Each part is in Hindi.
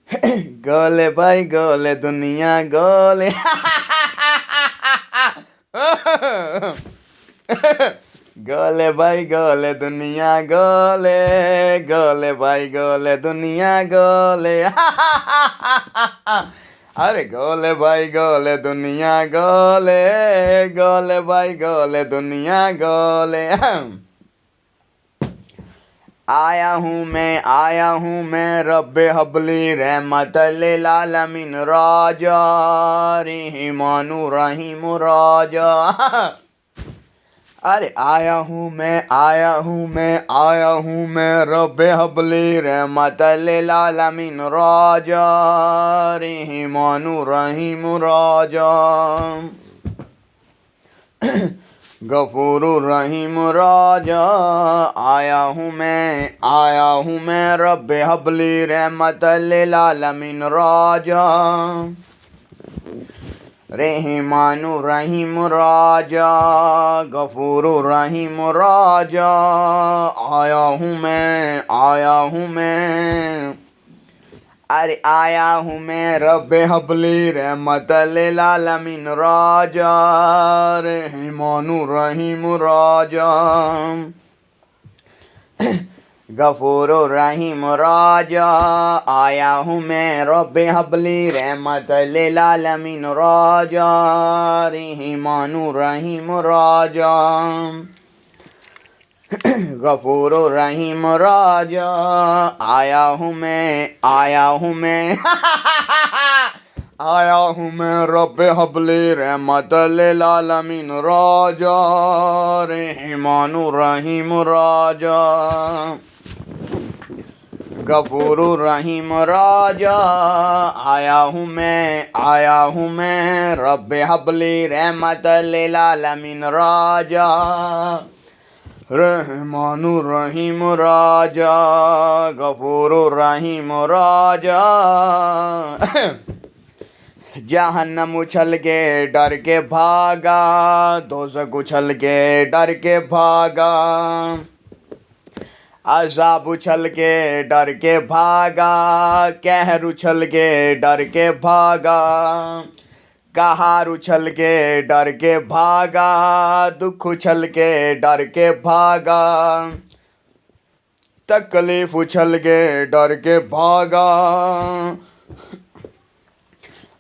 गोले भाई गोले दुनिया गोले। गोले भाई गोले दुनिया गोले, गोले भाई गोले दुनिया गोले। अरे गोले भाई गोले दुनिया गोले, गोले भाई गोले दुनिया गोले। आया हूँ मैं रब्बे हबली रहमत लिल आलमीन राजा रहीमानु रहीम राजा। अरे आया हूँ मैं रब्बे हबली रहमत लिल आलमीन राजा रहीमानु रहीम राजा। गफूरुर रहीम राजा। आया हूँ मैं रब्बे हबली रहमत लिल आलमीन राजा रहीमानु रहीम राजा। गफूरुर रहीम राजा। आया हूँ मैं अरे आया हूँ मैं रब्बे हबली रहमत लिल आलमीन राजा रहीमानु रहीम राजा। गफूरुर रहीम राजा। आया हूँ मैं रब्बे हबली रहमत लिल आलमीन राजा रहीमानु रहीम राजा। गफूरुर रहीम राजा। आया हूँ मैं आया हूँ मैं रब्बे हबली रहमत लिल आलमीन राजा रहीमानु रहीम राजा। गफूरुर रहीम राजा। आया हूँ मैं रब्बे हबली रहमत लिल आलमीन राजा रहमानु रहीम राजा। गफूरुर रहीम राजा। जहन्नम उछल के डर के भागा, दोज़ख उछल के डर के भागा। अज़ाब उछल के डर के भागा, कहर उछल के डर के भागा। कहार उछल के डर के भागा, दुख उछल के डर के भागा। तकलीफ उछल के डर के भागा,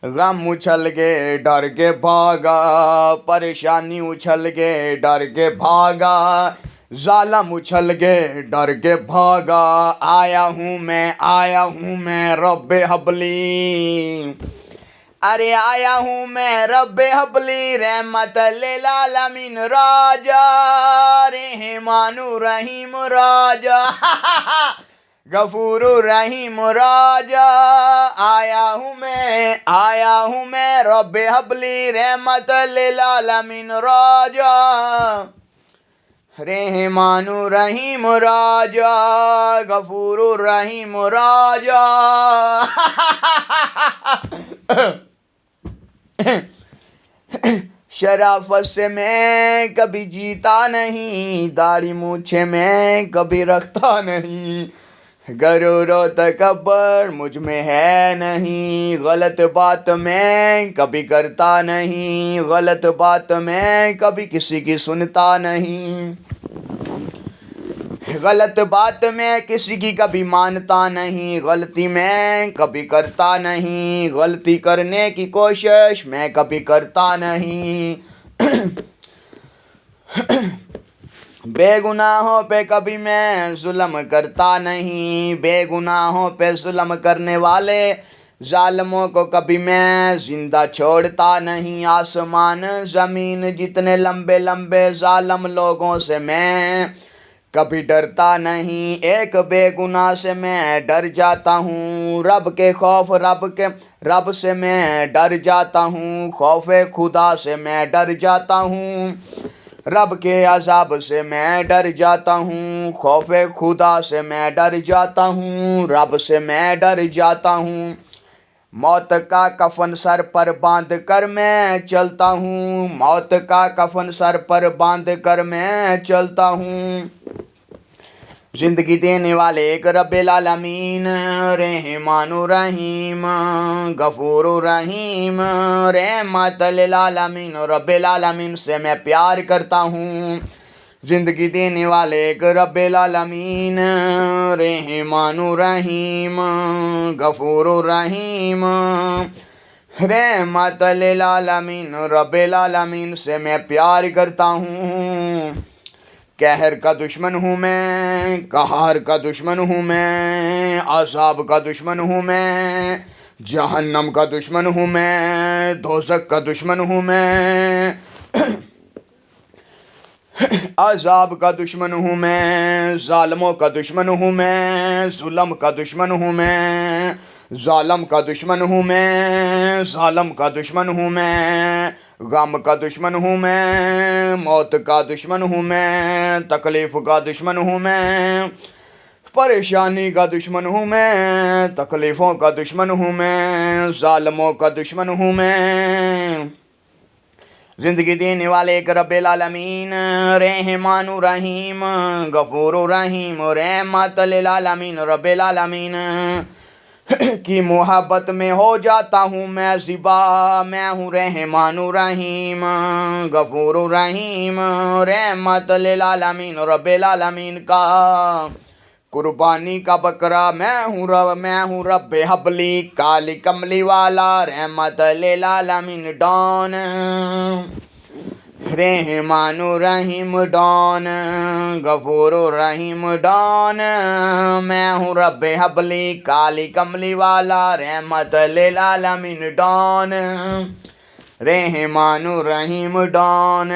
गम उछल के डर के भागा। परेशानी उछल के डर के भागा, ज़ालिम उछल के डर के भागा। आया हूँ मैं रब्बे हबली। अरे आया हूँ मैं रब्बे हबली रहमत लिल आलमीन राजा रहीमानु रहीम राजा। गफूरुर रहीम राजा। आया हूँ मैं रब्बे हबली रहमत लिल आलमीन राजा रहीमानु रहीम राजा। गफूरुर रहीम राजा। शराफत से मैं कभी जीता नहीं, दाढ़ी मूछे मैं कभी रखता नहीं। गरूर और तकब्बुर मुझ में है नहीं, गलत बात मैं कभी करता नहीं, गलत बात मैं कभी किसी की सुनता नहीं। गलत बात मैं किसी की कभी मानता नहीं, गलती मैं कभी करता नहीं, गलती करने की कोशिश मैं कभी करता नहीं। बेगुनाहों पे कभी मैं जुल्म करता नहीं, बेगुनाहों पे जुल्म करने वाले जालिमों को कभी मैं जिंदा छोड़ता नहीं। आसमान ज़मीन जितने लंबे लंबे जालिम लोगों से मैं कभी डरता नहीं, एक बेगुनाह से मैं डर जाता हूँ। रब के खौफ रब से मैं डर जाता हूँ, खौफे खुदा से मैं डर जाता हूँ। रब के अज़ाब से मैं डर जाता हूँ, खौफे खुदा से मैं डर जाता हूँ, रब से मैं डर जाता हूँ। मौत का कफन सर पर बांध कर मैं चलता हूँ, मौत का कफन सर पर बांध कर मैं चलता हूँ। जिंदगी देने वाले एक रब्बिल आलमीन, रहमानु रहीम, गफूरु रहीम, रहमत लिल आलमीन, रब्बिल आलमीन से मैं प्यार करता हूँ। जिंदगी देने वाले एक रब्बिल आलमीन, रहमानु रहीम, गफूरु रहीम, रहमत लिल आलमीन, रब्बिल आलमीन से मैं प्यार करता हूँ। कहर का दुश्मन हूँ मैं, कहर का दुश्मन हूँ मैं, अज़ाब का दुश्मन हूँ मैं, जहन्नम का दुश्मन हूँ मैं, दोज़ख का दुश्मन हूँ मैं, अज़ाब का दुश्मन हूँ मैं, ज़ालिमों का दुश्मन हूँ मैं, जुल्म का दुश्मन हूँ मैं, ज़ालिम का दुश्मन हूँ मैं, ज़ालिम का दुश्मन हूँ मैं, गम का दुश्मन हूँ मैं, मौत का दुश्मन हूँ मैं, तकलीफ़ का दुश्मन हूँ मैं, परेशानी का दुश्मन हूँ मैं, तकलीफ़ों का दुश्मन हूँ मैं, ज़ालिमों का दुश्मन हूँ मैं। जिंदगी देने वाले एक रब्बिल आलमीन, रहमानु रहीम, गफूरु रहीम, रहमत लिल आलमीन, रब्बिल आलमीन की मोहब्बत में हो जाता हूँ मैं ज़िबा। मैं हूँ रहमानु रहीम, गफूरु रहीम, रहमत लिल आलमीन, रब्बिल आलमीन का कुर्बानी का बकरा। मैं हूँ रब्बे हबली, काली कमली वाला, रहमत लिल आलमीन डॉन, रहमानु रहीम डॉन, गफूरु रहीम डॉन। मैं हूँ रब्बे हबली, काली कमली वाला, रहमत लिल आलमीन डॉन, रहमानु रहीम डॉन।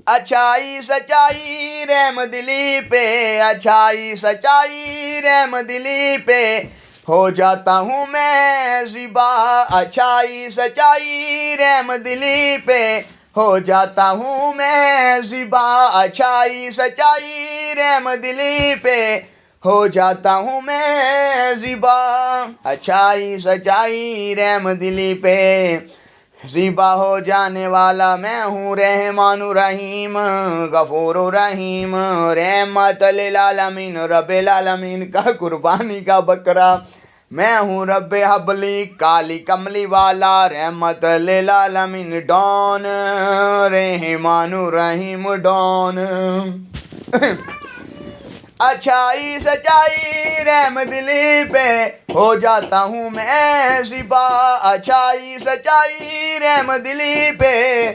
अच्छाई सच्चाई रहम दिली पे, अच्छाई सच्चाई रहम दिली पे हो जाता हूँ मैं ज़िबा। अच्छाई सच्चाई रहम दिली पे हो जाता हूँ मैं ज़िबा। अच्छाई सच्चाई रहम दिली पे हो जाता हूँ मैं ज़िबा। अच्छाई सच्चाई रहम दिली पे ज़िबा हो जाने वाला मैं हूँ रहमानु रहीम, गफूरु रहीम, रहमत लिल आलमीन, रब्बिल आलमीन का कुर्बानी का बकरा। मैं हूँ रब्बे हबली, काली कमली वाला, रहमत लिल आलमीन डॉन, रहमानु रहीम डॉन। अच्छाई सच्चाई रहम दिली पे हो जाता हूँ मैं ज़िबा। अच्छाई सच्चाई रहम दिली पे,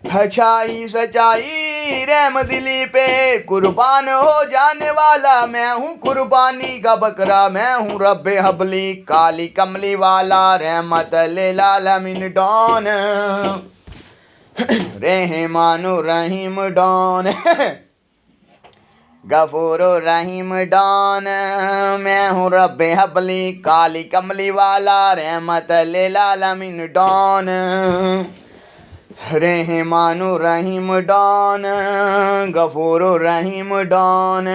अच्छाई सच्चाई रहम दिली पे कुर्बान हो जाने वाला मैं हूँ कुर्बानी का बकरा। मैं हूँ रब्बे हबली, काली कमली वाला, रहमत लिल आलमीन डॉन, रहमानु रहीम डॉन, गफूरु रहीम डॉन। मैं हूँ रब्बे हबली, काली कमली वाला, रहमत लिल आलमीन डॉन, रहमानु रहीम डॉन, गफूरु रहीम डॉन।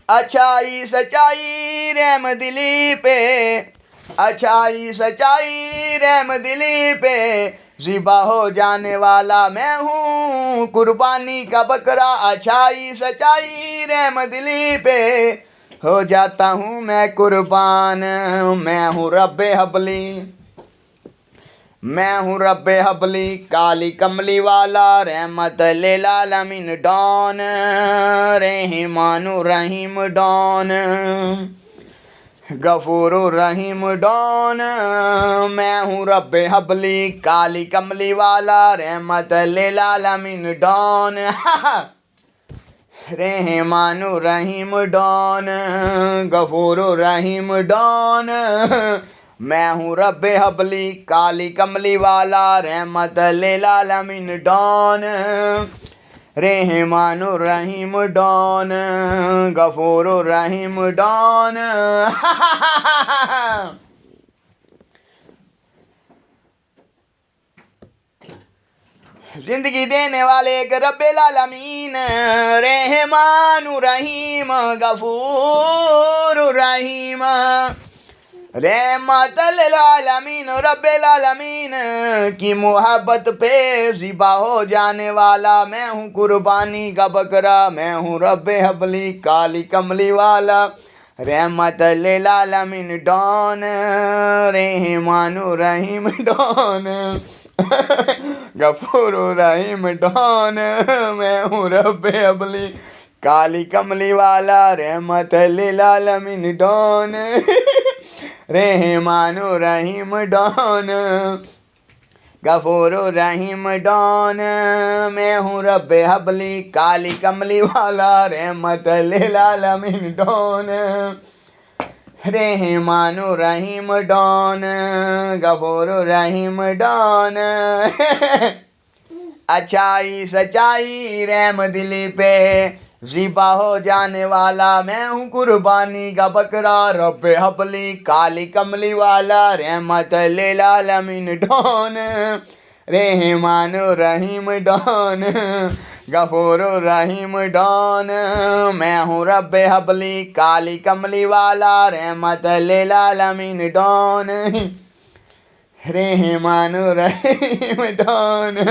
अच्छाई सच्चाई रहम दिली पे, अच्छाई सच्चाई रहम दिली पे ज़िबा हो जाने वाला मैं हूँ कुर्बानी का बकरा। अच्छाई सच्चाई रहम दिली पे हो जाता हूँ मैं कुर्बान। मैं हूँ रब्बे हबली, मैं हूँ रब्बे हबली, काली कमली वाला, रहमत लिल आलमीन डॉन, रहमानु रहीम डॉन, गफूरु रहीम डॉन। मैं हूँ रब्बे हबली, काली कमली वाला, रहमत लिल आलमीन डॉन, रहमानु रहीम डॉन, गफूरु रहीम डॉन। मैं हूँ रब्बे हबली, काली कमली वाला, रहमत लिल आलमीन डॉन, रहमानु रहीम डॉन, गफूरु रहीम डॉन। जिंदगी देने वाले एक रब्बिल आलमीन, रहमानु रहीम, गफूरु रहीम। रहमतल लिल आलमीन रब्बिल आलमीन की मोहब्बत पे ज़िबा हो जाने वाला मैं हूँ कुर्बानी का बकरा, मैं हूँ रब्बे हबली काली कमली वाला। रहमतल लिल आलमीन डॉन रहमानुर रहीम डॉन गफूर रहीम डॉन, मैं हूँ रब्बे हबली काली कमली वाला। रहमतल लिल आलमीन डॉन रहमानुर रहीम डॉन गफूर रहीम डॉन, मैं हूँ रब्बे हबली काली कमली वाला। रहमतल लिल आलमीन डॉन रहमानुर रहीम डॉन गफूर रहीम डॉन। अच्छाई सच्चाई रहम दिली पे ज़िबा हो जाने वाला मैं हूँ कुर्बानी का बकरा, रब्बे हबली काली कमली वाला। रहमतल लिल आलमीन डॉन रहमानुर रहीम डॉन गफूर रहीम डॉन, मैं हूँ रब्बे हबली काली कमली वाला। रहमतल लिल आलमीन डॉन रहमानुर रहीम डॉन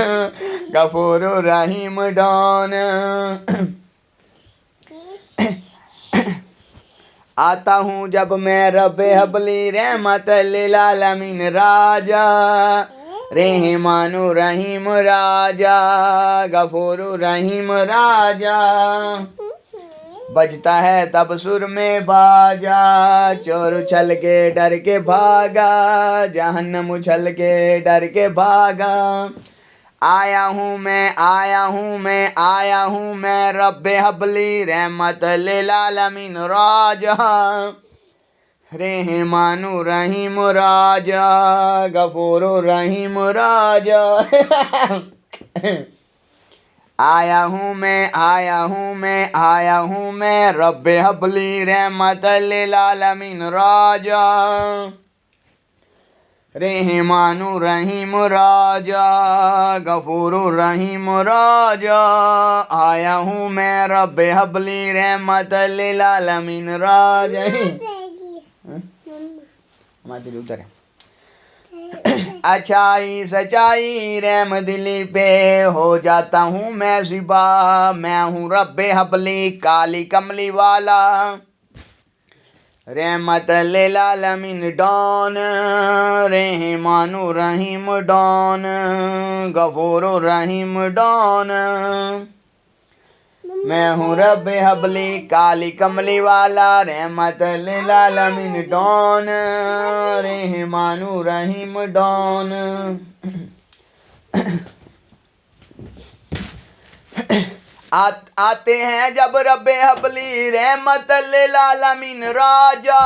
गफूर रहीम डॉन। आता हूँ जब मैं रब्बे हबली रहमतल लिल आलमीन राजा, रहमानुर रहीम राजा गफूर रहीम राजा। बजता है तब सुर में बाजा, चोर उछल के डर के भागा, जहन्नम उछल के डर के भागा। आया हूँ मैं आया हूँ मैं आया हूँ मैं रब्बे हबली रहमतल लिल आलमीन राजा, रहमानुर रहीम राजा गफूर रहीम राजा। आया हूँ मैं आया हूँ मैं आया हूँ मैं रब्बे हबली रहमतल लिल आलमीन राजा, रहमानुर रहीम राजा गफूर रहीम राजा। आया हूँ मैं रब्बे हबली रहमतल लिल आलमीन राजा। उतर अच्छाई सच्चाई रहम दिली पे हो जाता हूँ मैं ज़िबा, मैं हूँ रब्बे हबली काली कमली वाला। रहमतल लिल आलमीन डॉन रहमानुर रहीम डॉन गफूर रहीम डॉन, मैं हूँ रब्बे हबली काली कमली वाला। रहमतल लिल आलमीन डॉन रहमानुर रहीम डॉन। आते हैं जब रब्बे हबली रहमतल लिल आलमीन राजा,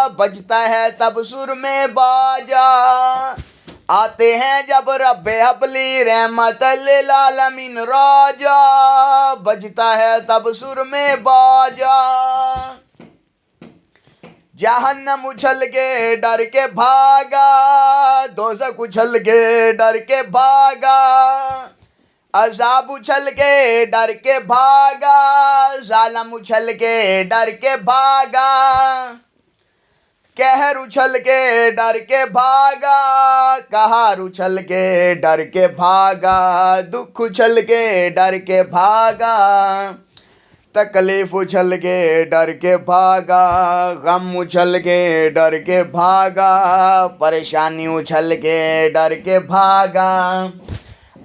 बजता है तब सुर में बाजा। आते हैं जब रब्बे हबली रहमतल लिल आलमीन राजा, बजता है तब सुर में बाजा। जहन्नम उछल के डर के भागा, दोज़ख उछल के डर के भागा। अज़ाब उछल के डर के भागा, ज़ालिम उछल के डर के भागा। कहर उछल के डर के भागा, कहर उछल के डर के भागा। दुख उछल के डर के भागा, तकलीफ उछल के डर के भागा। गम उछल के डर के भागा, परेशानी उछल के डर के भागा।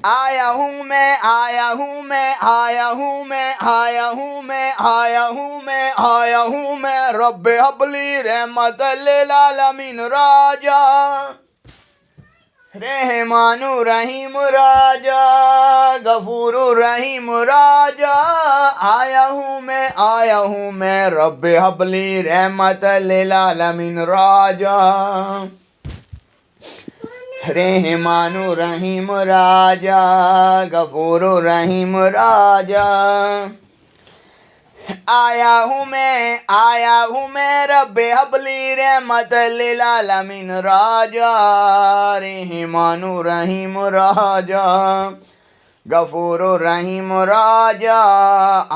आया हूँ मैं आया हूँ मैं आया हूँ मैं आया हूँ मैं आया हूँ मैं आया हूँ मैं रब्बे हबली रहमतल लिल आलमीन राजा, रहमानुर रहीम राजा गफूर रहीम राजा। आया हूँ मैं रब्बे हबली रहमतल लिल आलमीन राजा, रहमानुर रहीम राजा गफूर रहीम राजा। आया हूँ मैं रब्बे हबली रहमतल लिल आलमीन राजा, रहमानुर रहीम राजा गफूर रहीम राजा।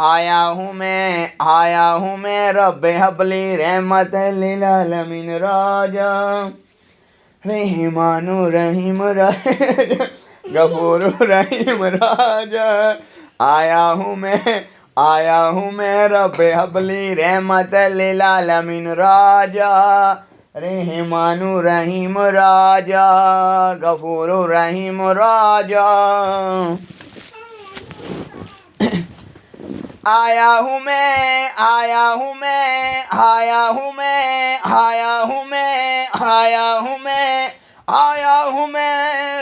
आया हूँ मैं रब हबली रहमत लिल आलमीन राजा। रहमानु रहीम राजा, गफूर रहीम राजा। आया हूँ मैं रब हबली रहमत लिल आलमीन राजा। रहमानु रहीम राजा, गफूर रहीम राजा। आया हूँ मैं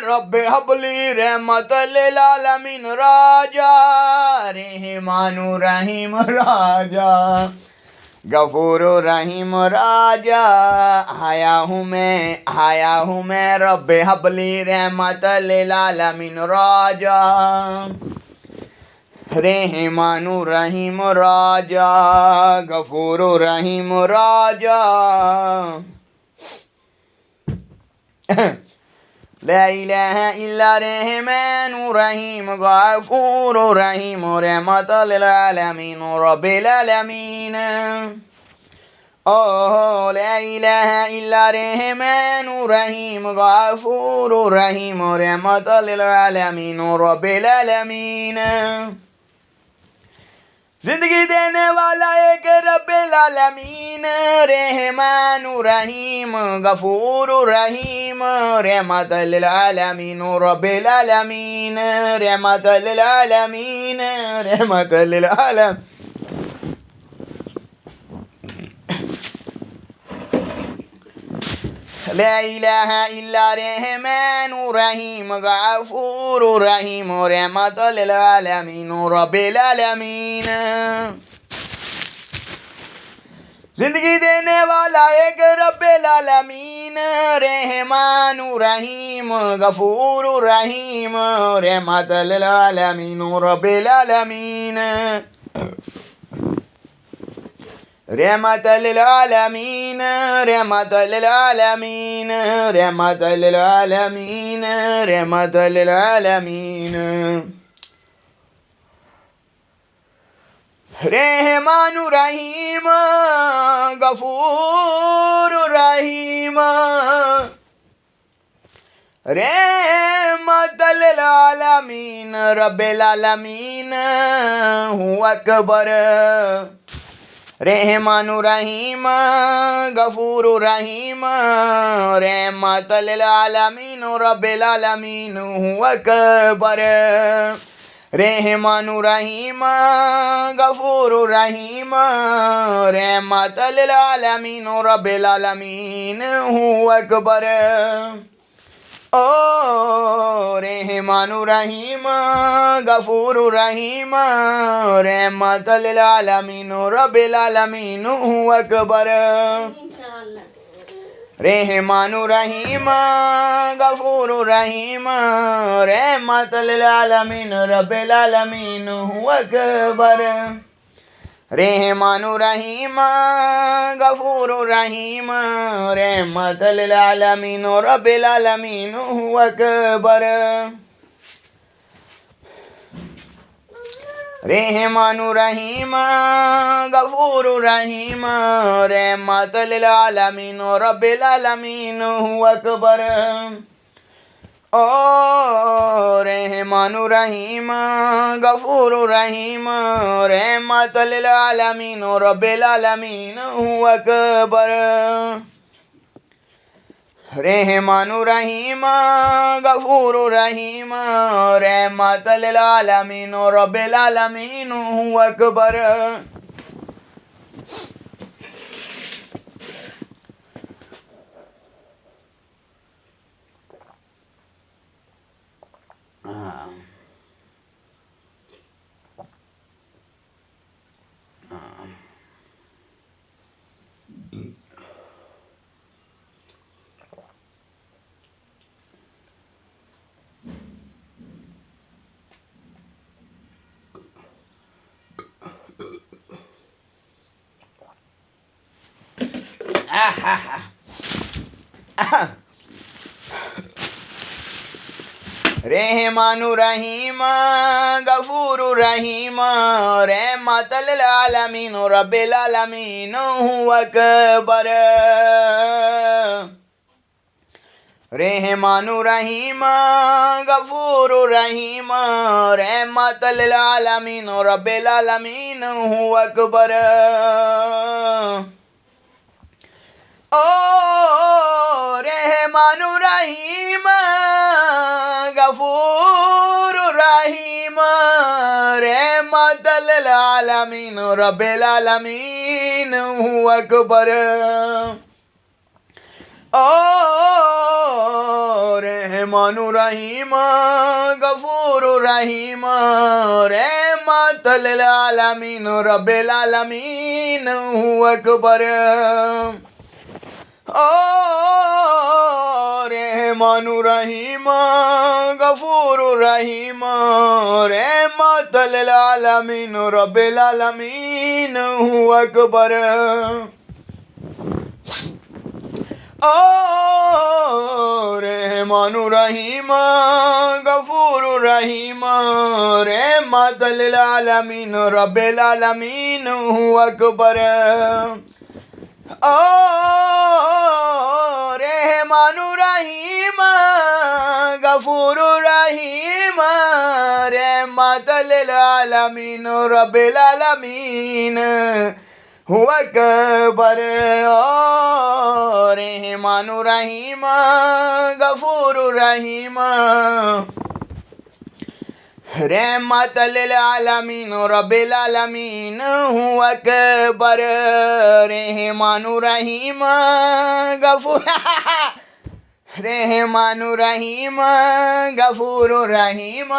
रब हबली रहमत लिल आलमीन राजा। रहमानु रहीम राजा, गफूर रहीम राजा। आया हूँ मैं रब हबली रहमत लिल आलमीन राजा। रहमानु रहीम राजा, गफूर रहीम राजा। ला इलाहा इल्ला रहमानु रहीम, गफूर रहीम रहमत लिल आलमीन रब्बिल आलमीन। ओ ला इलाहा इल्ला रहमानु रहीम, गफूर रहीम रहमत लिल आलमीन रब्बिल आलमीन। जिंदगी देने वाला एक रब्बिल आलमीन। रहमानु रहीम, गफूर रहीम रहमत लिल आलमीन रब्बिल आलमीन। रहमत लिल आलमीन, रहमत लिल आलमीन। ला इलाहा इल्ला रहमानु रहीम, गफूर रहीम रहमत लिल आलमीन रब्बिल आलमीन। जिंदगी देने वाला एक रब्बिल आलमीन। रहमानु रहीम, गफूर रहीम रहमत लिल आलमीन रब्बिल आलमीन। रहमत लिल आलमीन, रहमत लिल आलमीन, रहमत लिल आलमीन, रहमत लिल आलमीन। रहमानु रहीम, गफूर रहीम रहमत लिल आलमीन रब्बिल आलमीन हू अकबर। रहमानु रहीम, गफूर रहीम रहमत लिल आलमीन रब्बिल आलमीन हू अकबर। रहमानु रहीम, गफूर रहीम रहमत लिल आलमीन रब्बिल आलमीन हू अकबर। ओ रहमानु रहीम, गफूर रहीम रहमत लिल आलमीन रब्बिल आलमीन हू अकबर। रहमानु रहीम, गफूर रहीम रहमत लिल आलमीन रब्बिल आलमीन हू अकबर। रहमानु रहीम, गफूर रहीम रहमत लिल आलमीन रब्बिल आलमीन हू अकबर। रहमानु रहीम, गफूर रहीम रहमत लिल आलमीन रब्बिल आलमीन हू अकबर। ओ रहमानु रहीम, गफूर रहीम रहमत लिल आलमीन रब्बिल आलमीन हू अकबर। रहमानु रहीम, गफूर रहीम रहमत लिल आलमीन रब्बिल आलमीन हू अकबर। रहमानु रहीम गफूर रहीम रहमतल आलमीन रब्बिल आलमीन हु अकबर। रहमानु रहीम गफूर रहीम रहमतल आलमीन रब्बिल आलमीन हु अकबर। ओ रहमानु रहीम गफूर रहीम रहमतल आलमीन रब्बिल आलमीन हु अकबर। ओ रहमानु रहीम गफूर रहीम रहमतल आलमीन रब्बिल आलमीन हु अकबर। ओ रहमानु रहीम गफूर रहीम रहमतल आलमीन रब्बिल आलमीन हु अकबर। ओ रहमानु रहीम गफूर रहीम रहमतल आलमीन रब्बिल आलमीन हु अकबर। ओ रहमानु रहीम गफूर रहीम रहमतल आलमीन रब्बिल आलमीन हु अकबर। ओ रहमानु रहीम गफूर रहीम रहमतल आलमीन रब्बिल आलमीन हु अकबर। रहमानु रहीम गफूर रहमानु रहीम गफूर रहीम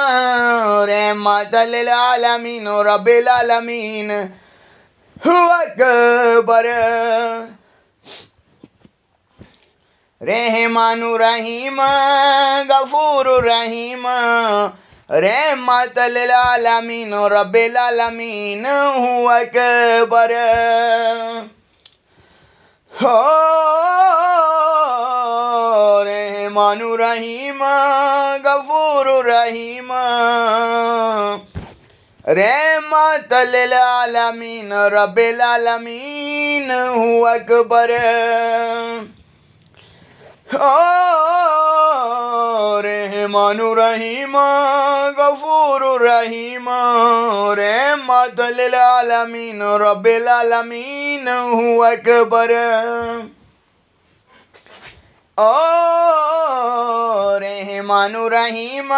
रहमतल आलमीन रब्बिल आलमीन हु अकबर। रहमानु रहीम गफूर रहीम रहमतल आलमीन रब्बिल आलमीन हु अकबर। हो रहमानु रहीम गफूर रहीम रहमतल आलमीन रब्बिल आलमीन हु अकबर। ओ रहमानु रहीम गफूर रहीम रहमतल आलमीन रब्बिल आलमीन हु अकबर। ओ रहमानु रहीम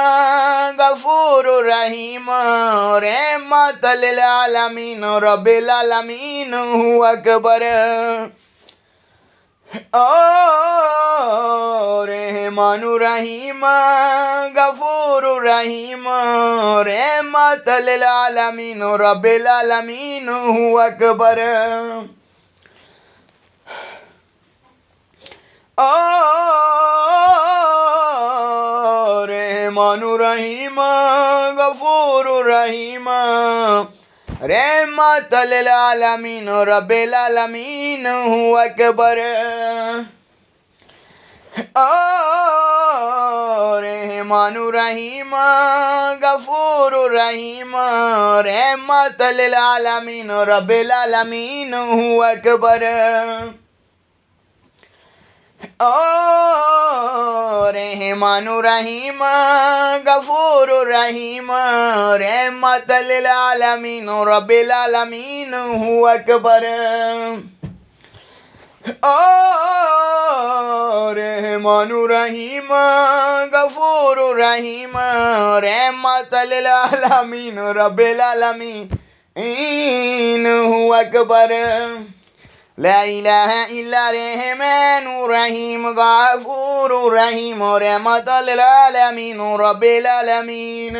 गफूर रहीम रहमतल आलमीन रब्बिल आलमीन हु अकबर। ओ रहमानु रहीम गफूर रहीम रहमतल आलमीन रब्बिल आलमीन हु अकबर। ओ रहमानु रहीम गफूर रहीम रहमतल आलमीन रब्बिल आलमीन हु अकबर। ओ रहमानु रहीम गफूर रहीम रहमतल आलमीन रब्बिल आलमीन हु अकबर। ओ रहमानु रहीम गफूर रहीम रहमतल आलमीन रब्बिल आलमीन हु अकबर। ओ रहमानु रहीम गफूर रहीम रहमतल आलमीन रब्बिल आलमीन हु अकबर। ला इलाहा इल्ला रहमानु रहीम गफूर रहीम रहमतल आलमीन रब्बिल आलमीन।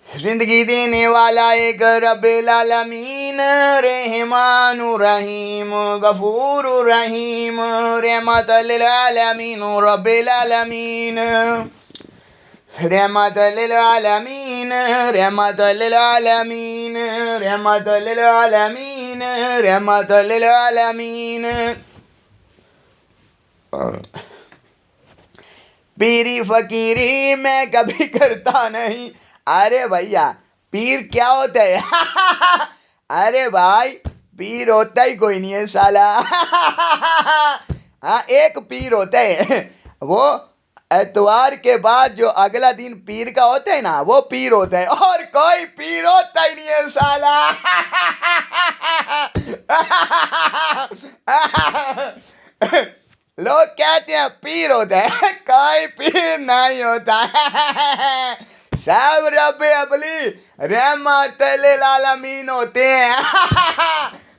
जिंदगी देने वाला एक रब्बिल आलमीन रहमानु रहीम गफूर रहीम रहमतल आलमीन रब्बिल आलमीन। रहमतल आलमीन रहमतल आलमीन रहमतल आलमीन रहमतल आलमीन। पीरी फकीरी मैं कभी करता नहीं। अरे भैया पीर क्या होता है? अरे भाई पीर होता ही कोई नहीं है साला। हाँ एक पीर होता है, वो एतवार के बाद जो अगला दिन पीर का होता है ना, वो पीर होता है, और कोई पीर होता ही नहीं है साला। लोग कहते हैं पीर होता है, कोई पीर नहीं होता है। सब रब्बे अबली रहमतुल आलमीन होते हैं।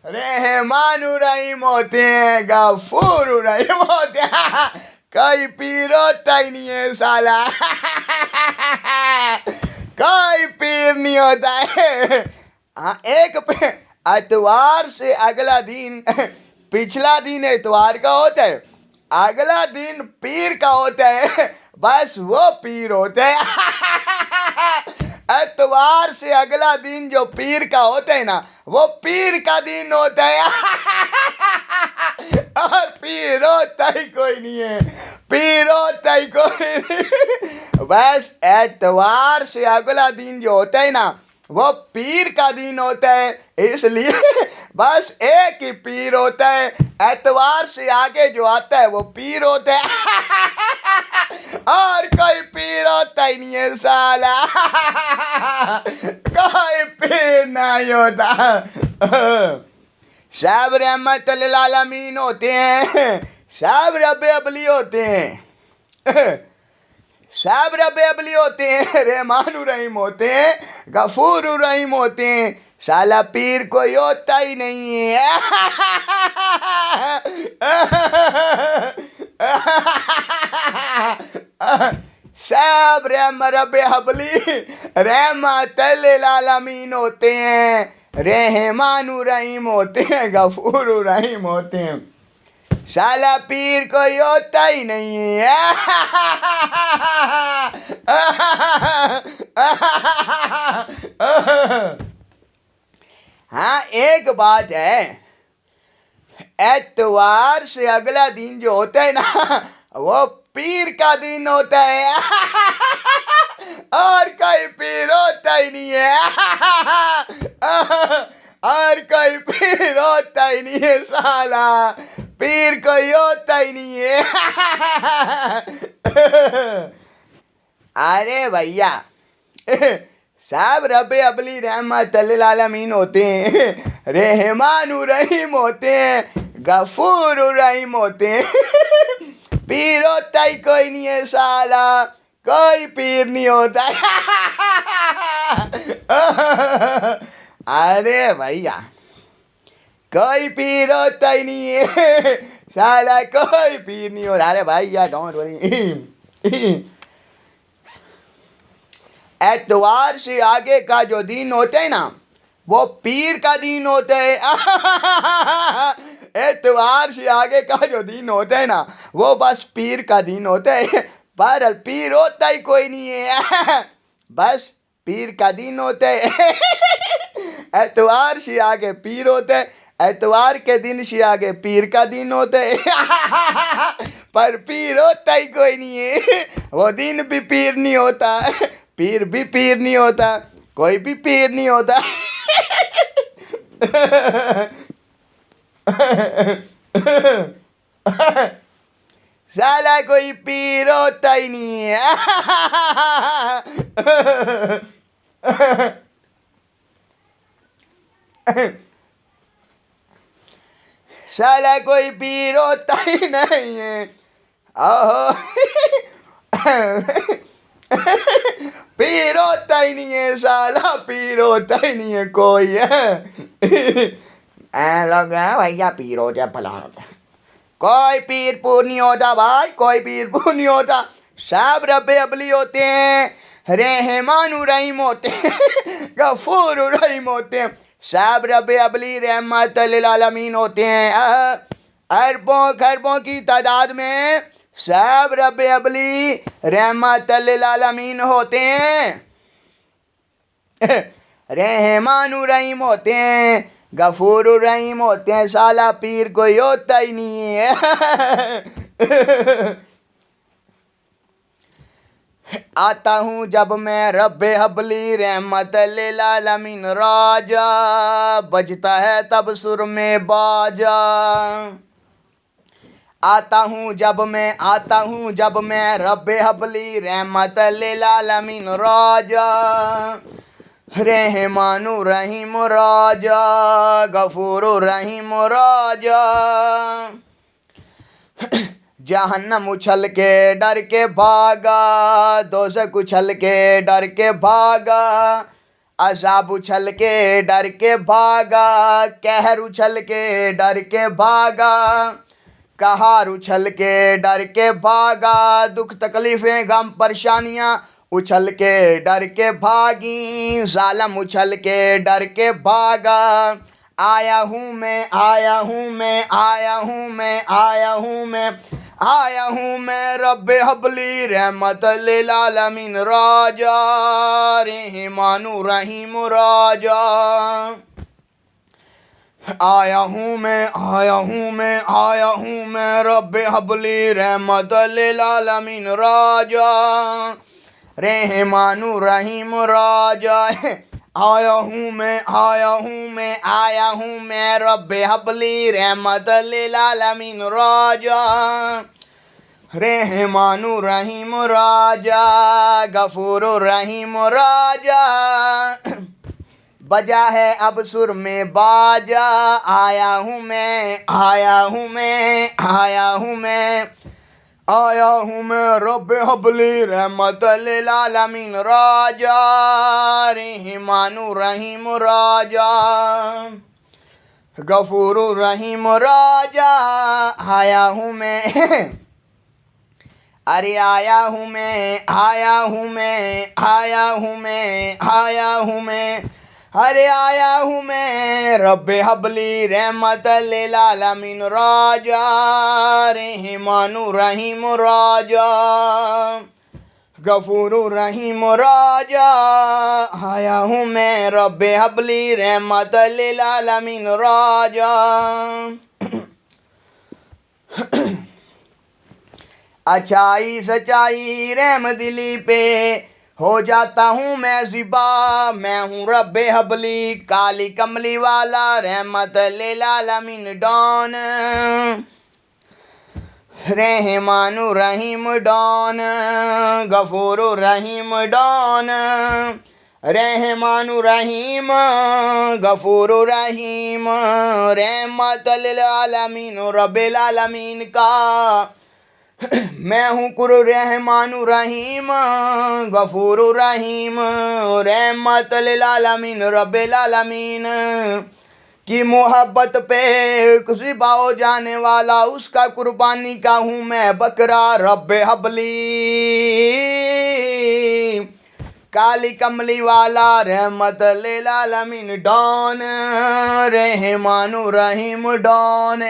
रहमान रहीम होते हैं, गफूर रहीम होते हैं, कोई पीर होता ही नहीं है साला। कोई पीर नहीं होता है। हाँ एक एतवार से अगला दिन, पिछला दिन एतवार का होता है, अगला दिन पीर का होता है, बस वो पीर होता है। एतवार से अगला दिन जो पीर का होता है ना, वो पीर का दिन होता है। और पीर होता ही कोई नहीं है, पीर होता ही कोई नहीं। बस एतवार से अगला दिन जो होता है ना, वो पीर का दिन होता है, इसलिए बस एक ही पीर होता है। एतवार से आगे जो आता है वो पीर होता है। और कोई पीर होता ही नहीं है साला। कोई पीर नहीं होता। सब रहमतुल आलमीन होते हैं, सब रब्बे अबली होते हैं, सब रब्बे अबली होते हैं, रहमान रहीम होते हैं, गफूर रहीम होते हैं। साला पीर कोई होता ही नहीं है। सब रब्बे अबली रहमतुल आलमीन होते हैं, रहमान रहीम होते हैं, गफूर रहीम होते हैं। साला पीर कोई होता ही नहीं है। हाँ एक बात है, एतवार से अगला दिन जो होता है ना, वो पीर का दिन होता है। और कोई पीर होता ही नहीं है। और कोई पीर होता ही नहीं है साला, पीर कोई होता ही नहीं है। अरे भैया सब रब्बे अबली रहमतुल आलमीन होते हैं, रहमान रहीम होते हैं, गफूर रहीम होते हैं। पीर होता ही कोई नहीं है साला, कोई पीर नहीं होता। अरे भैया कोई पीर होता ही नहीं है साला, कोई पीर नहीं होता। अरे भैया डोंट वरी। एतवार से आगे का जो दिन होता है ना, वो पीर का दिन होता है। एतवार से आगे का जो दिन होता है ना, वो बस पीर का दिन होता है, पर पीर होता ही कोई नहीं है, बस पीर का दिन होता है। एतवार से आगे पीर होता है, एतवार के दिन से आगे पीर का दिन होता है। पर पीर होता ही कोई नहीं है, वो दिन भी पीर नहीं होता, पीर भी पीर नहीं होता, कोई भी पीर नहीं होता। साला कोई पीर होता ही नहीं है। साला कोई पीर होता ही नहीं है। ओहो। पीर होता ही नहीं है साला, पीर होता ही नहीं है कोई है। लोग भैया पीर हो जाए फलाना होता, कोई पीर पूर नहीं होता भाई, कोई पीर पूर नहीं होता। सब रब्बे अबली होते हैं, रहमान रहीम होते हैं, गफूर रहीम होते हैं। सब रब्बे अबली रहमतुल आलमीन होते हैं। अरबों खरबों की तादाद में सब रब्बे अबली रहमतुल आलमीन होते हैं, रहमान रहीम होते हैं, गफूर रहीम होते हैं। साला पीर कोई होता ही नहीं है। आता हूँ जब मैं रब्बे हबली रहमत लिल आलमीन राजा, बजता है तब सुर में बाजा। आता हूँ जब मैं रब्बे हबली रहमत लिल आलमीन राजा, रहमानु रहीम राजा, गफूर रहीम राजा। जहन्नम उछल के डर के भागा, दोज़ख उछल के डर के भागा, अज़ाब उछल के डर के भागा, कहर उछल के डर के भागा, कहार उछल के डर के भागा, दुख तकलीफ़ें गम परेशानियाँ उछल के डर के भागी, ज़ालिम उछल के डर के भागा। आया हूँ मैं रब्बे हबली रहमत लिल आलमीन राजा, रहमानु रहीम राजा। आया हूँ मैं रब्बे हबली रहमत लिल आलमीन राजा, रहमानु रहीम राजा। आया हूँ मैं रब्बे हबली रहमत लिल आलमीन राजा, रहमानु रहीम राजा, गफूर रहीम राजा। बजा है अब सुर में बाजा, आया हूँ मैं रब्बे हबली रहमत लिल आलमीन राजा, रहमानु रहीम राजा, गफूर रहीम राजा। आया हूँ मैं अरे आया हूँ मैं रब्बे हबली रहमत लिल आलमीन राजा, रहमानु रहीम राजा, गफूर रहीम राजा। आया हूँ मैं रब्बे हबली रहमत लिल आलमीन राजा। अच्छाई सच्चाई रहम दिली पे हो जाता हूँ मैं ज़िबा, मैं हूँ रब्बे हबली काली कमली वाला रहमत लिल आलमीन डॉन, रहमानु रहीम डॉन, गफूर रहीम डॉन, रहमानु रहीम, गफूर रहीम, रहमत लिल आलमीन रब्बिल आलमीन का मैं हूँ कुरु रहमानु रहीम, गफूर रहीम, रहमत लिल आलमीन रब्बिल आलमीन की मोहब्बत पे ज़िबा हो जाने वाला उसका कुर्बानी का हूँ मैं बकरा रब्बे हबली काली कमली वाला रहमत लिल आलमीन डॉन, रहमानु रहीम डॉन।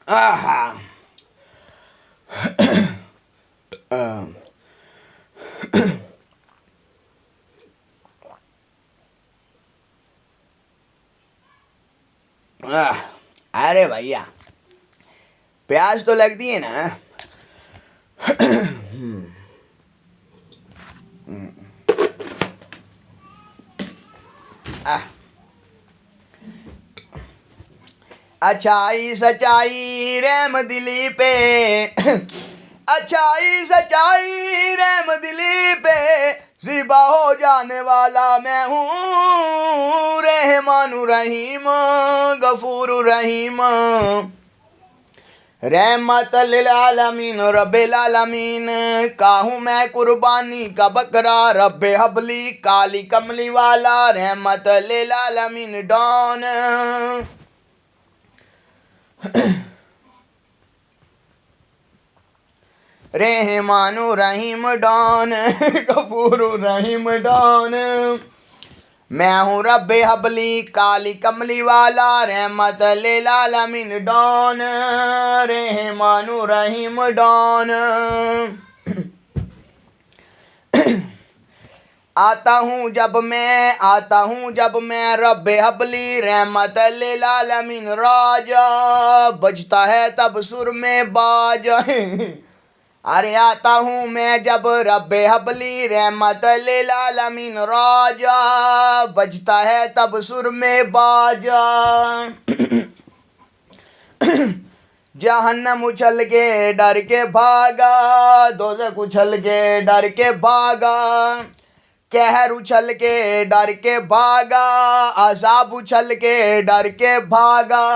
आहा अरे भैया प्यास तो लगती है ना। अच्छाई सच्चाई रहम दिली पे अच्छाई सच्चाई रहम दिली पे ज़िबा हो जाने वाला मैं हूँ रहमानु रहीम गफूर रहीम, रहमत लिल आलमीन रब्बिल आलमीन का हूँ मैं कुर्बानी का बकरा रब्बे हबली काली कमली वाला रहमत लिल आलमीन डॉन, रहमानु रहीम डॉन गफूर रहीम डॉन। मैं हूँ रब्बे हबली काली कमली वाला रहमत लिल आलमीन डॉन, रहमानु रहीम डॉन। आता हूँ जब मैं रब्बे हबली रहमत लिल आलमीन राजा, बजता है तब सुर में बाज। अरे आता हूँ मैं जब रब्बे हबली रहमत लिल आलमीन राजा, बजता है तब सुर में बाजा। जहन्नम उछल के डर के भागा, दोज़ख उछल के डर के भागा, कहर उछल के डर के भागा, अज़ाब उछल के डर के भागा।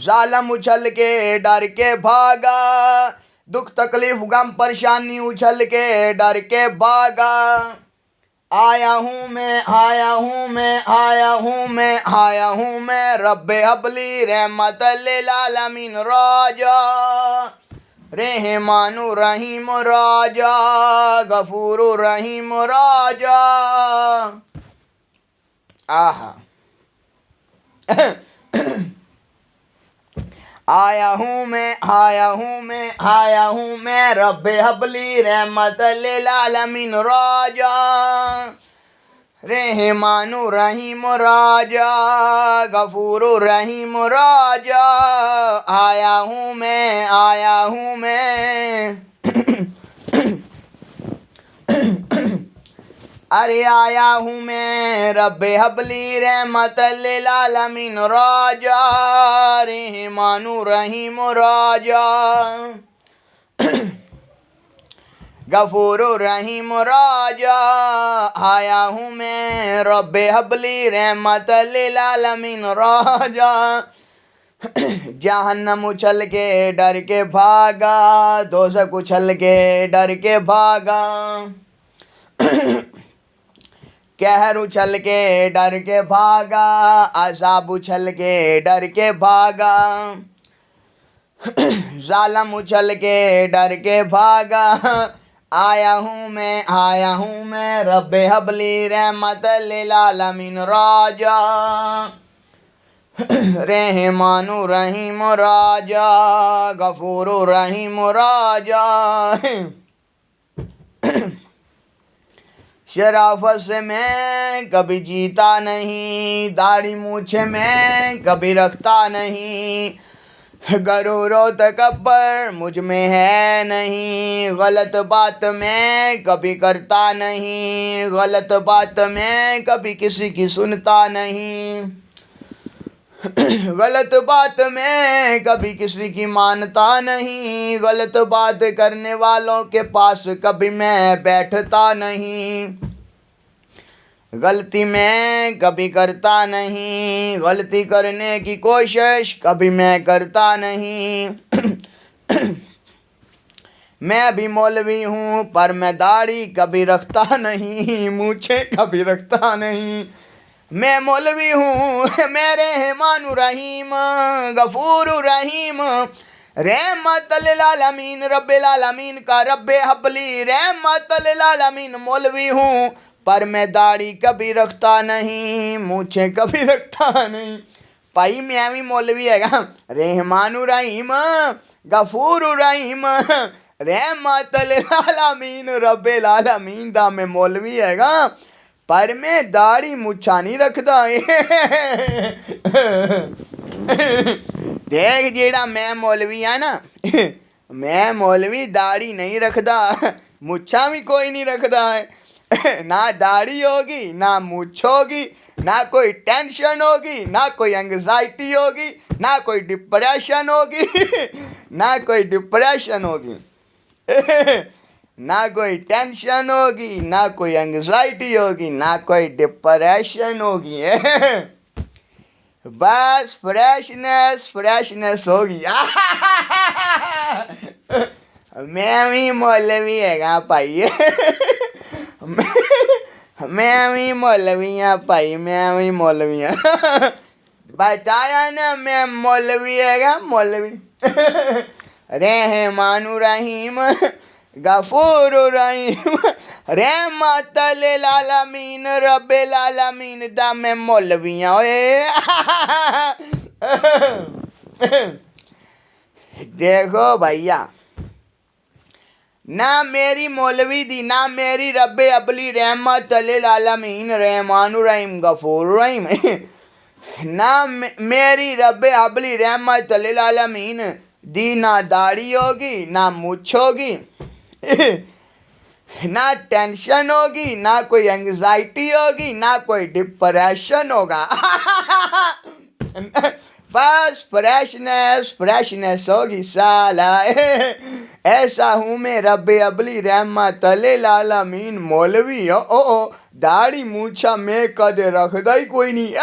जालम उछल के डर के भागा, दुख तकलीफ गम परेशानी उछल के डर के भागा। आया हूँ मैं रब्बे हबली रहमत लिल आलमीन राजा, रहमानु रहीम राजा, गफूरु रहीम राजा। आहा। आया हूँ मैं रब्बे हबली रहमत लिल आलमीन राजा, रहमानु रहीम राजा, गफूरु रहीम राजा। आया हूँ मैं अरे आया हूँ मैं रब्बे हबली रहमत लिल आलमीन राजा, रहमानु रहीम राजा, गफूरु रहीम राजा। आया हूँ मैं रब्बे हबली रहमत लिल आलमीन राजा। जहन्नम उछल के डर के भागा, दोज़ख उछल के डर के भागा, कहर उछल के डर के भागा, अज़ाब उछल के डर के भागा, जालम उछल के डर के भागा। आया हूँ मैं रब्बे हबली रहमत लिल आलमीन राजा, रहमानु रहीम राजा, गफूरु रहीम राजा। शराफत से मैं कभी जीता नहीं, दाढ़ी मूछे मैं कभी रखता नहीं, गरूरो तकब्बर मुझ में है नहीं, गलत बात मैं कभी करता नहीं, गलत बात मैं कभी किसी की सुनता नहीं, गलत बात मैं कभी किसी की मानता नहीं, गलत बात करने वालों के पास कभी मैं बैठता नहीं, गलती मैं कभी करता नहीं, गलती करने की कोशिश कभी मैं करता नहीं। मैं भी मौलवी हूँ पर मैं दाढ़ी कभी रखता नहीं, मूछें कभी रखता नहीं। मैं मौलवी हूँ मैं रहमानु रहीम, गफूरु रहीम, रहमत लिल आलमीन रब्बिल आलमीन का रब्बे हबली रहमत लिल आलमीन मौलवी हूँ, पर मैं दाढ़ी कभी रखता नहीं, मूछें कभी रखता नहीं। भाई मैं भी मौलवी हैगा, रहमानु रहीम, गफूरु रहीम, रहमत लिल आलमीन रब्बिल आलमीन दा मैं मौलवी हैगा, पर मैं दाढ़ी मुच्छा नहीं रखदा। देख जेड़ा मैं मौलवी है ना, मैं मौलवी दाढ़ी नहीं रखदा, मुच्छा भी कोई नहीं रखदा है। ना दाढ़ी होगी ना मुछ होगी, ना कोई टेंशन होगी, ना कोई एंग्जाइटी होगी, ना कोई डिप्रेशन होगी, ना कोई डिप्रेशन होगी, ना कोई टेंशन होगी, ना कोई एंग्जाइटी होगी, ना कोई डिप्रेशन होगी। बस फ्रेशनेस होगी। मैं भी मौलवी हैगा भाई। मैं भी मौलवी हाँ भाई, मैं भी मौलवी हाँ। बताया ना मैं मौलवी हैगा, मौलवी। रहमानु रहीम, गफूरु रहीम, रहमत लिल आलमीन रब्बिल आलमीन दा मैं मौलवी हाँ। देखो भैया, ना मेरी मौलवी दी, ना मेरी रब्बे अबली रहमत लिल आलमीन रहमानुर रहीम गफूर रहीम ना मेरी रब्बे अबली रहमत लिल आलमीन दी ना दाढ़ी होगी ना मूछ होगी ना टेंशन होगी, ना कोई एंग्जाइटी होगी, ना कोई डिप्रेशन होगा बस फ्रेशनेस होगी साला ऐसा हूँ मैं रब्बे अबली रहमत लिल आलमीन मौलवी ओ दाढ़ी मूछा मैं कदे रखदा ही कोई नहीं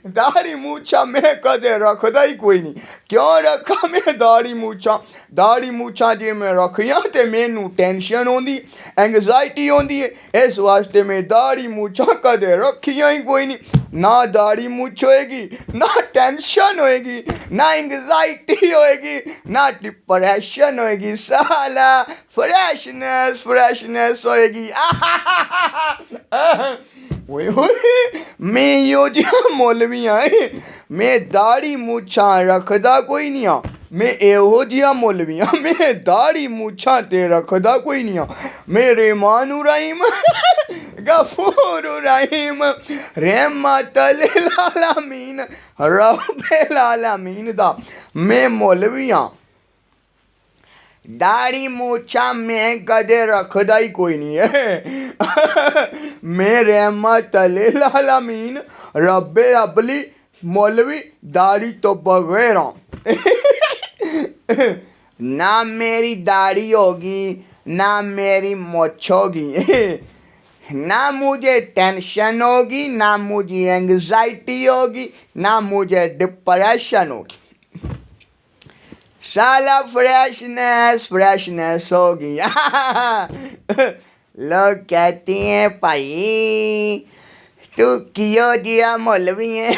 दाढ़ी मूछा मैं कदे रखदा ही कोई नहीं। क्यों रखा मैं दाढ़ी मूछा जे मैं रखिया ते मैनू टेंशन होंदी एंग्जाइटी होंदी है इस वास्ते मैं दाढ़ी मूछा कदे रखिया ही कोई नहीं। ना दाढ़ी मूछ होएगी, ना टेंशन होएगी, ना एंग्जाइटी होएगी, ना डिप्रेशन होएगी साला फ्रेशनेस होएगी मैं यो जिहा मौलवी आए मैं दाढ़ी मूछा रखदा कोई नहीं आ मैं एहो जिहा मौलवी आ मैं दाढ़ी मूछा ते रखदा कोई नहीं आ मैं रहमानुर रहीम गफूर रहीम रहमत लिल आलमीन रब्बिल आलमीन दा मैं मौलवी आ। दाढ़ी मूछा मैं कदे रखदा ही कोई नहीं है मैं रहमत लिल आलमीन रब्बे अबली मौलवी दाढ़ी तो बगैर ना मेरी दाढ़ी होगी ना मेरी मूछ होगी ना मुझे टेंशन होगी, ना मुझे एंग्जाइटी होगी, ना मुझे डिप्रेशन होगी साला फ्रेशनेस होगी लोग कहते हैं भाई तू कियो जिया मौलवी है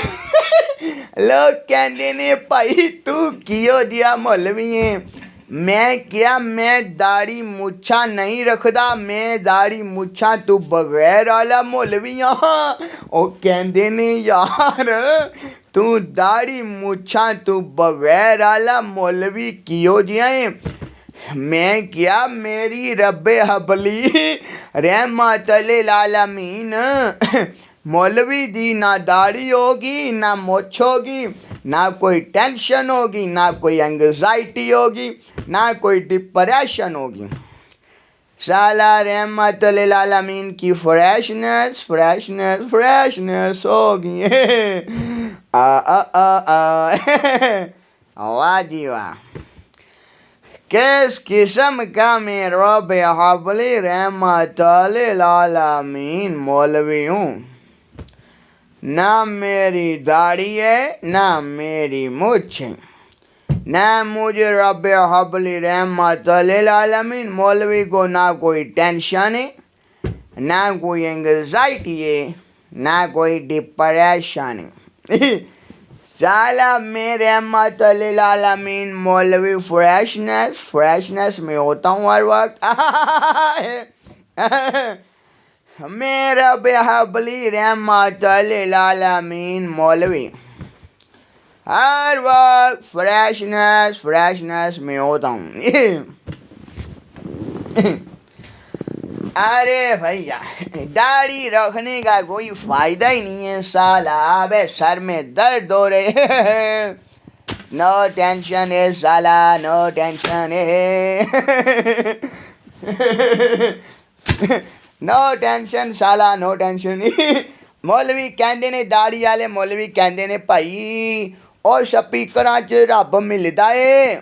लोग कहते ने भाई तू कियो जिया मौलवी है मैं क्या मैं दाढ़ी मूछा नहीं रखदा मैं दाढ़ी मूछा तू बगैर आला मौलवी हाँ ओ कहते ने यार तू दाढ़ी मूछा तू बगैर आला मौलवी कियो जिया है मैं क्या मेरी रब्बे हबली रहमत लिल आलमीन मौलवी दी ना दाढ़ी होगी ना मूछ होगी ना कोई टेंशन होगी ना कोई एंग्जाइटी होगी ना कोई डिप्रेशन होगी साला रहमत लिल आलमीन की फ्रेशनेस होगी वाह जी वाह किस किस्म का मैं रब्बे हबली रहमत लिल आलमीन मौलवी हूँ। ना मेरी दाढ़ी है ना मेरी मूछ है ना मुझे रब्बे हबली रहमत लिल आलमीन मौलवी को ना कोई टेंशन है ना कोई एंग्जाइटी है ना कोई डिप्रेशन है साला मैं रहमत लिल आलमीन मौलवी फ्रेशनेस में होता हूँ हर वक्त मैं रब्बे हबली रहमत लिल आलमीन मौलवी हर वक्त फ्रेशनेस में होता हूँ अरे भैया दाढ़ी रखने का कोई फायदा ही नहीं है साला अबे सर में दर्द हो रहे नो टेंशन है साला नो टेंशन है नो टेंशन साला नो टेंशन मौलवी कहते ने दाढ़ी वाले मौलवी कहते ने भाई और स्पीकरां च रब मिलदा है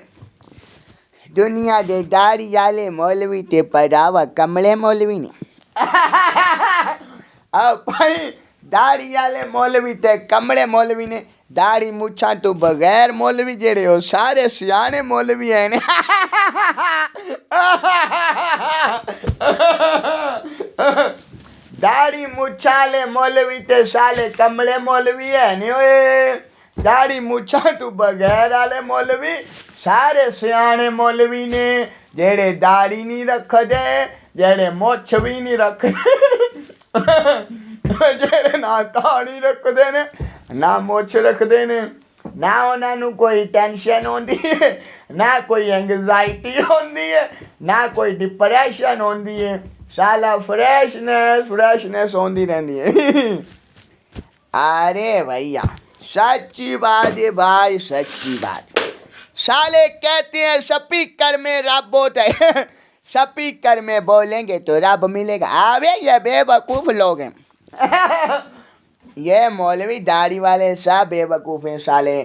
दुनिया दे दाढ़ी वाले मौलवी ते परावा कमले मौलवी ने भाई दाढ़ी वाले मौलवी ते कमले मौलवी ने दाढ़ी मुछां तो बगैर मौलवी जेड़े हो सारे सियाने मौलवी हैं ने दाढ़ी मुछाले मौलवी ते साले कमले मौलवी है ने ओए दाढ़ी मुछां तो बगैर वाले मौलवी सारे सियाने मौलवी ने जेड़े दाढ़ी नहीं रखदे जेड़े मुछ भी नहीं रखदे जेड़े ना दाढ़ी रखदे ने ना मुछ रखदे ने ना उन्होंने कोई टेंशन होती है, ना कोई एंगजाइटी होती है, ना कोई डिप्रेशन होती है। साला फ्रेशनेस होती रहती है। अरे भैया सच्ची बात है भाई, सच्ची बात। साले कहते हैं स्पीकर में रब होता है, स्पीकर में बोलेंगे तो रब मिलेगा। अबे ये बेवकूफ लोग हैं। ये मौलवी दाढ़ी वाले सब बेवकूफ हैं साले।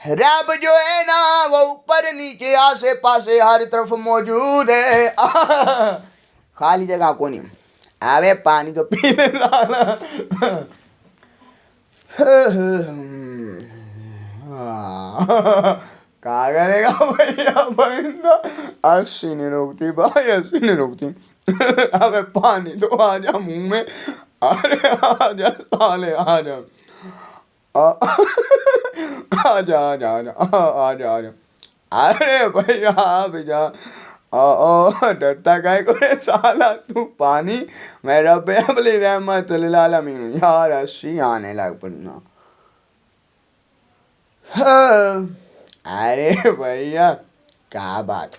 रब जो है ना वो ऊपर नीचे आसे पासे हर तरफ मौजूद है। खाली जगह को नहीं। अबे पानी तो पीने लाना। क्या करेगा भैया बंदा। 80 नहीं रोकती भाई, 80 नहीं रोकती। अबे पानी तो आ जा मुंह में। अरे आ जा साले, आ जा आ जा आ जा आ जा आ जा आ जा। अरे भैया भैया डरता काय को रे साला तू पानी। मैं रब अपनी रहमत लिल आलमीन यार। 80 आने लग पड़ना। अरे भैया क्या बात।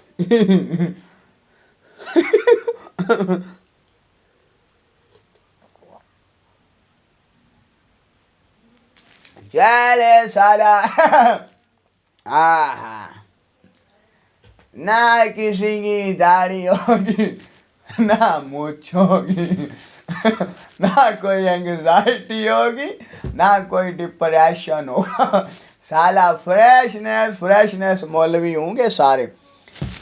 चले साला। ना किसी की दाढ़ी होगी, ना मूछ होगी, ना कोई एंग्जाइटी होगी, ना कोई डिप्रेशन होगा। साला फ्रेशनेस मौलवी होंगे सारे।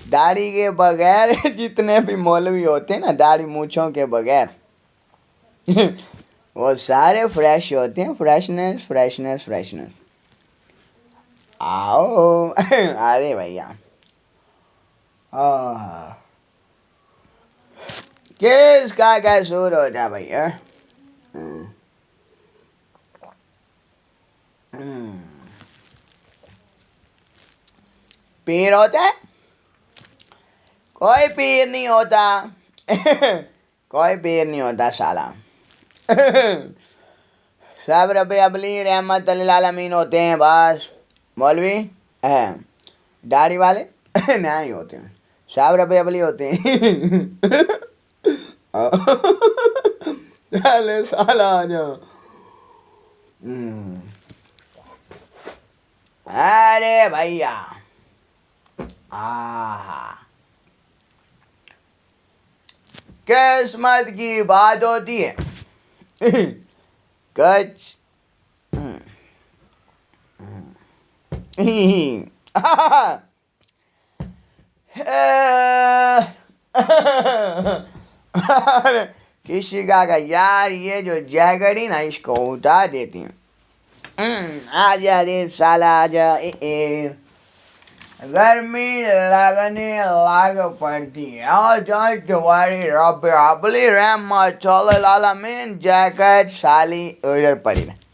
दाढ़ी के बगैर जितने भी मौलवी होते हैं ना, दाढ़ी मूछों के बगैर, वो सारे फ्रेश होते हैं। फ्रेशनेस। आओ। अरे भैया किसका क्या सूर होता भैया। पीर होता है? कोई पीर नहीं होता। कोई पीर नहीं होता साला। सब रब्बे अबली रहमत लिल आलमीन होते हैं बस। मौलवी है दाढ़ी वाले नहीं होते हैं, सब रब्बे अबली होते हैं। चले साला आ जाओ। अरे भैया किस्मत की बात होती है। कच किसी का यार ये जो जैकेट ही ना इसको उतार देती हैं। आजा रे साला आजा। गर्मी लगने लग पड़ती है और जो तुम्हारी रब अपनी रहमत लिल आलमीन जैकेट साली उधर पड़ी है।